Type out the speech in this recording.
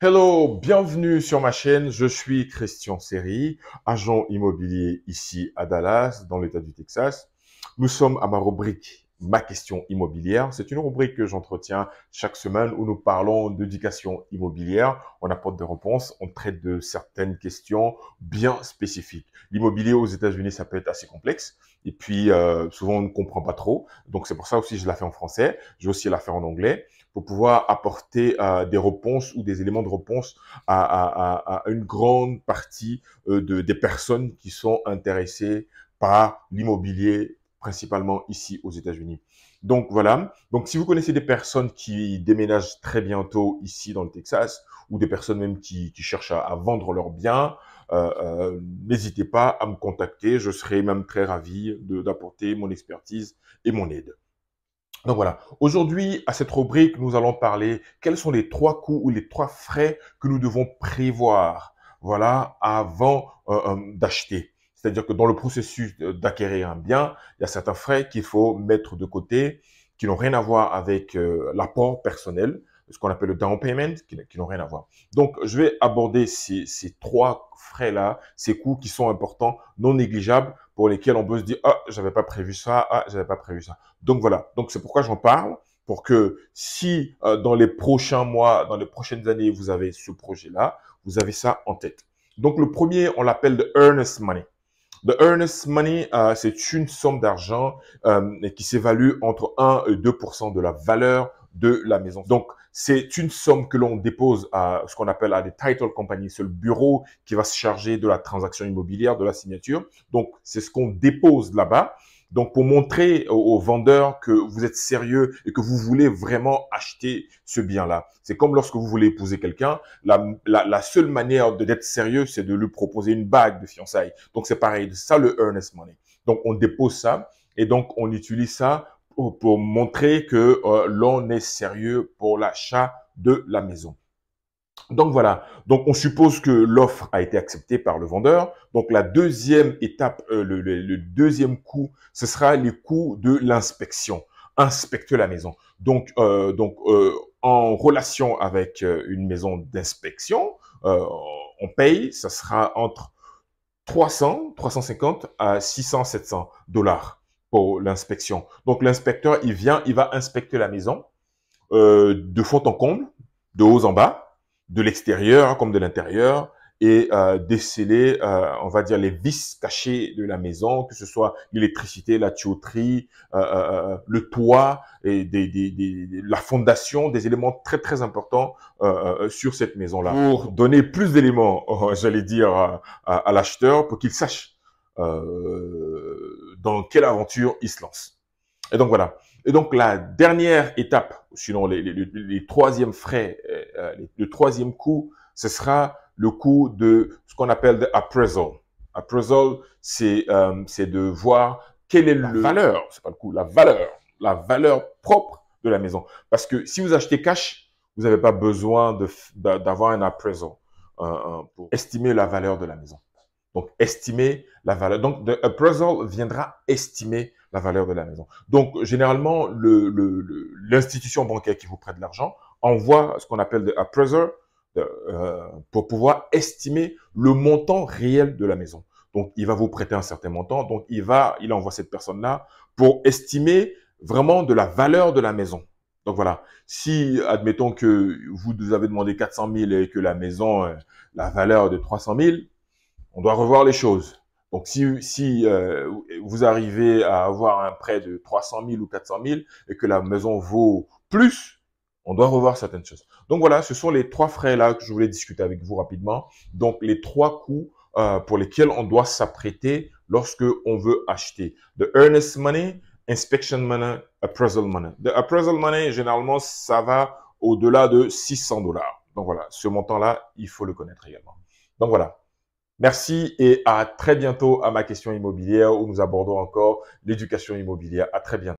Hello, bienvenue sur ma chaîne. Je suis Christian Seri, agent immobilier ici à Dallas, dans l'État du Texas. Nous sommes à ma rubrique Ma question immobilière. C'est une rubrique que j'entretiens chaque semaine où nous parlons d'éducation immobilière. On apporte des réponses, on traite de certaines questions bien spécifiques. L'immobilier aux États-Unis, ça peut être assez complexe. Et puis, souvent, on ne comprend pas trop. Donc, c'est pour ça aussi que je la fais en français. Je vais aussi la faire en anglais pour pouvoir apporter des réponses ou des éléments de réponse à une grande partie des personnes qui sont intéressées par l'immobilier, principalement ici aux États-Unis. Donc voilà. Donc si vous connaissez des personnes qui déménagent très bientôt ici dans le Texas, ou des personnes même qui cherchent à vendre leurs biens, n'hésitez pas à me contacter. Je serai même très ravi d'apporter mon expertise et mon aide. Donc voilà, aujourd'hui, à cette rubrique, nous allons parler quels sont les trois coûts ou les trois frais que nous devons prévoir, voilà, avant d'acheter. C'est-à-dire que dans le processus d'acquérir un bien, il y a certains frais qu'il faut mettre de côté, qui n'ont rien à voir avec l'apport personnel, ce qu'on appelle le down payment, qui n'ont rien à voir. Donc, je vais aborder ces trois frais-là, ces coûts qui sont importants, non négligeables, pour lesquels on peut se dire, ah, j'avais pas prévu ça, ah, j'avais pas prévu ça. Donc voilà, donc c'est pourquoi j'en parle, pour que si dans les prochains mois, dans les prochaines années, vous avez ce projet-là, vous avez ça en tête. Donc le premier, on l'appelle the earnest money. The earnest money, c'est une somme d'argent qui s'évalue entre 1 et 2% de la valeur de la maison. Donc, c'est une somme que l'on dépose à ce qu'on appelle à des title companies. C'est le bureau qui va se charger de la transaction immobilière, de la signature. Donc, c'est ce qu'on dépose là-bas. Donc, pour montrer aux vendeurs que vous êtes sérieux et que vous voulez vraiment acheter ce bien-là. C'est comme lorsque vous voulez épouser quelqu'un, la seule manière d'être sérieux, c'est de lui proposer une bague de fiançailles. Donc, c'est pareil, c'est ça le earnest money. Donc, on dépose ça et donc, on utilise ça pour montrer que l'on est sérieux pour l'achat de la maison. Donc voilà, donc on suppose que l'offre a été acceptée par le vendeur. Donc la deuxième étape, le deuxième coût, ce sera les coûts de l'inspection. Inspecter la maison. En relation avec une maison d'inspection, on paye, ça sera entre 350 à 600, 700 dollars pour l'inspection. Donc l'inspecteur, il vient, il va inspecter la maison de fond en comble, de haut en bas, de l'extérieur comme de l'intérieur, et déceler, on va dire, les vices cachés de la maison, que ce soit l'électricité, la tuyauterie, le toit, et la fondation, des éléments très très importants sur cette maison-là. Pour donner plus d'éléments, j'allais dire, à l'acheteur, pour qu'il sache dans quelle aventure il se lance. Et donc voilà. Et donc la dernière étape, sinon les troisièmes frais, le troisième coût, ce sera le coût de ce qu'on appelle de appraisal. Appraisal, c'est de voir quelle est la valeur, c'est pas le coût, la valeur propre de la maison. Parce que si vous achetez cash, vous n'avez pas besoin d'avoir un appraisal pour estimer la valeur de la maison. Donc, estimer la valeur. Donc, the appraisal viendra estimer la valeur de la maison. Donc, généralement, l'institution bancaire qui vous prête de l'argent envoie ce qu'on appelle the appraiser pour pouvoir estimer le montant réel de la maison. Donc, il va vous prêter un certain montant. Donc, il envoie cette personne-là pour estimer vraiment de la valeur de la maison. Donc, voilà. Si, admettons que vous avez demandé 400 000 et que la maison, la valeur est de 300 000, on doit revoir les choses. Donc, si vous arrivez à avoir un prêt de 300 000 ou 400 000 et que la maison vaut plus, on doit revoir certaines choses. Donc, voilà, ce sont les trois frais-là que je voulais discuter avec vous rapidement. Donc, les trois coûts pour lesquels on doit s'apprêter lorsque on veut acheter. The earnest money, inspection money, appraisal money. The appraisal money, généralement, ça va au-delà de 600 dollars. Donc, voilà, ce montant-là, il faut le connaître également. Donc, voilà. Merci et à très bientôt à ma question immobilière où nous abordons encore l'éducation immobilière. À très bientôt.